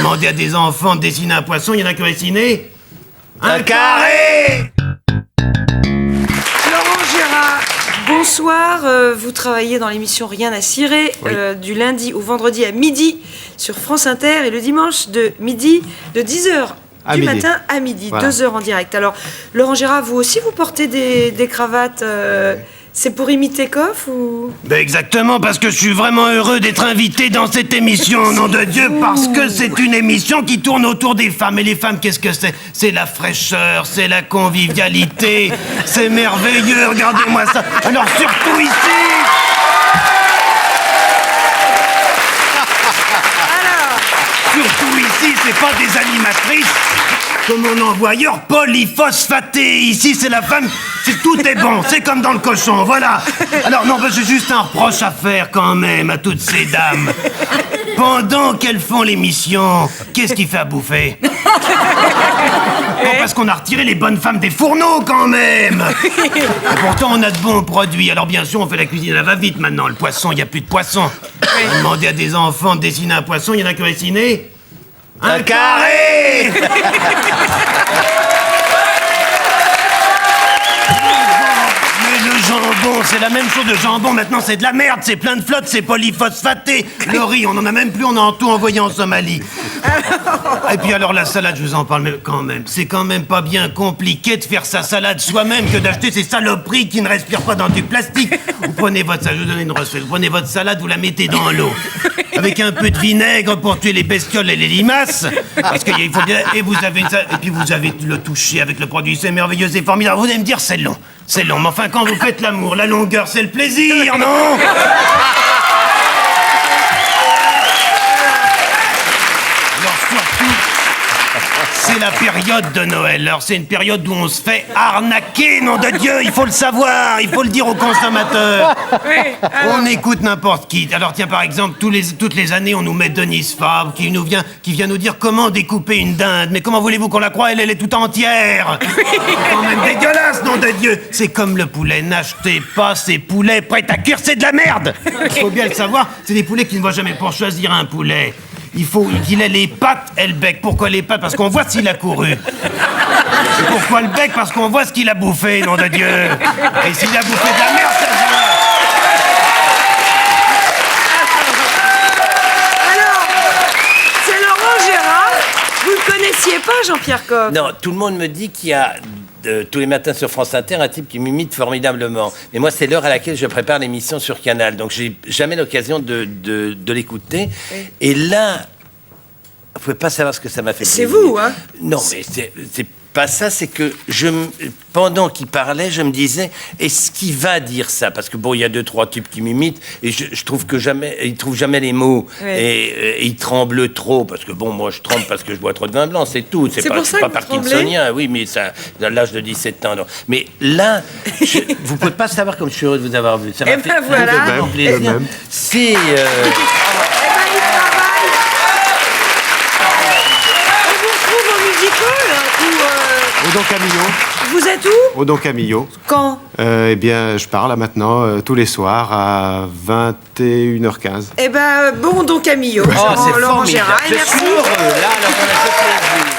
Demandez à des enfants de dessiner un poisson, il y en a qui ont dessiné un carré. Laurent Gérard, bonsoir. Vous travaillez dans l'émission Rien à cirer, du lundi au vendredi à midi sur France Inter et le dimanche de 10h du matin à midi, voilà. 2 heures en direct. Alors, Laurent Gérard, vous aussi, vous portez des cravates c'est pour imiter Coff ou... Ben exactement, parce que je suis vraiment heureux d'être invité dans cette émission, nom de Dieu, parce que c'est une émission qui tourne autour des femmes. Et les femmes, qu'est-ce que c'est? C'est la fraîcheur, c'est la convivialité, c'est merveilleux, regardez-moi ça. Alors surtout ici... Surtout ici, c'est pas des animatrices comme on en voit ailleurs, polyphosphatées. Ici, c'est la femme, tout est bon, c'est comme dans le cochon, voilà. Alors non, j'ai juste un reproche à faire quand même à toutes ces dames. Pendant qu'elles font l'émission, qu'est-ce qui fait à bouffer? Bon, parce qu'on a retiré les bonnes femmes des fourneaux quand même. Et pourtant, on a de bons produits. Alors bien sûr, on fait la cuisine à la va-vite maintenant. Le poisson, il n'y a plus de poisson. On a demandé à des enfants de dessiner un poisson, il y en a qui ont dessiné un carré. Mais le jambon, c'est la même chose, le jambon, maintenant c'est de la merde, c'est plein de flotte, c'est polyphosphaté. Le riz, on en a même plus, on a tout envoyé en Somalie. Et puis alors la salade, je vous en parle mais quand même. C'est quand même pas bien compliqué de faire sa salade soi-même que d'acheter ces saloperies qui ne respirent pas dans du plastique. Vous prenez votre salade, je vous donne une recette. Vous prenez votre salade, vous la mettez dans l'eau. Avec un peu de vinaigre pour tuer les bestioles et les limaces. Parce qu'il faut bien... Et vous avez et puis vous avez le toucher avec le produit. C'est merveilleux, c'est formidable. Vous allez me dire, c'est long. C'est long. Mais enfin, quand vous faites l'amour, la longueur, c'est le plaisir, non? C'est la période de Noël. Alors, c'est une période où on se fait arnaquer, nom de Dieu. Il faut le savoir, il faut le dire aux consommateurs. On écoute n'importe qui. Alors, tiens, par exemple, toutes les années, on nous met Denise Fabre qui vient nous dire comment découper une dinde. Mais comment voulez-vous qu'on la croie? Elle est toute entière. C'est quand même dégueulasse, nom de Dieu. C'est comme le poulet. N'achetez pas ces poulets prêts à cuire, c'est de la merde. Il faut bien le savoir. C'est des poulets qui ne vont jamais pour choisir un poulet. Il faut qu'il ait les pattes et le bec. Pourquoi les pattes? Parce qu'on voit s'il a couru. Et pourquoi le bec? Parce qu'on voit ce qu'il a bouffé, nom de Dieu. Et s'il a bouffé de la merde, ça se voit. Alors, c'est Laurent Gérard. Vous ne connaissiez pas Jean-Pierre Coff? Non, tout le monde me dit qu'il y a... tous les matins sur France Inter, un type qui m'imite formidablement. Mais moi, c'est l'heure à laquelle je prépare l'émission sur Canal. Donc, j'ai jamais l'occasion de l'écouter. Oui. Et là, vous pouvez pas savoir ce que ça m'a fait. C'est vous, hein? Non, mais c'est pas ça. C'est que pendant qu'il parlait, je me disais, est-ce qu'il va dire ça? Parce que bon, il y a 2-3 types qui m'imitent et je trouve que ils trouvent jamais les mots. Oui. Et ils tremblent trop parce que bon, moi, je tremble parce que je bois trop de vin blanc, c'est tout. C'est pas parkinsonien, oui, mais ça, à l'âge de 17 ans. Donc. Mais là, vous pouvez pas savoir comme je suis heureux de vous avoir vu. Ça m'a fait voilà. plaisir. C'est Au Don Camillo. Vous êtes où? Au Don Camillo. Quand? Eh bien, je pars là maintenant, tous les soirs à 21h15. Eh ben, bon Don Camillo. Oh, c'est Laurent Gérard, je suis heureux. Là, alors, on a fait plaisir.